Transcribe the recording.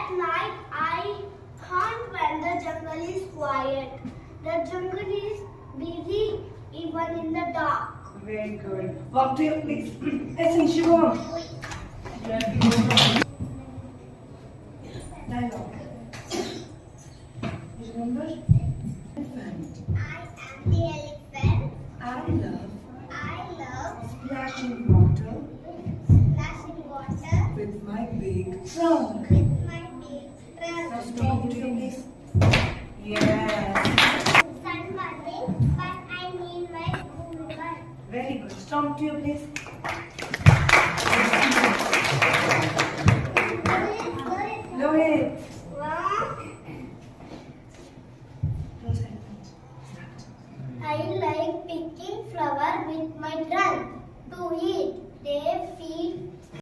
At night, I hunt when the jungle is quiet. The jungle is busy even in the dark. Very good. Walk to your place. Listen, Shivam. Dialogue. Remember? Elephant. I am the elephant. I love splashing Water with my big trunk. with my big Now trunk. stop to your place. Yes. Sunbathing, but I need my cool one. Very good. Stop to your place.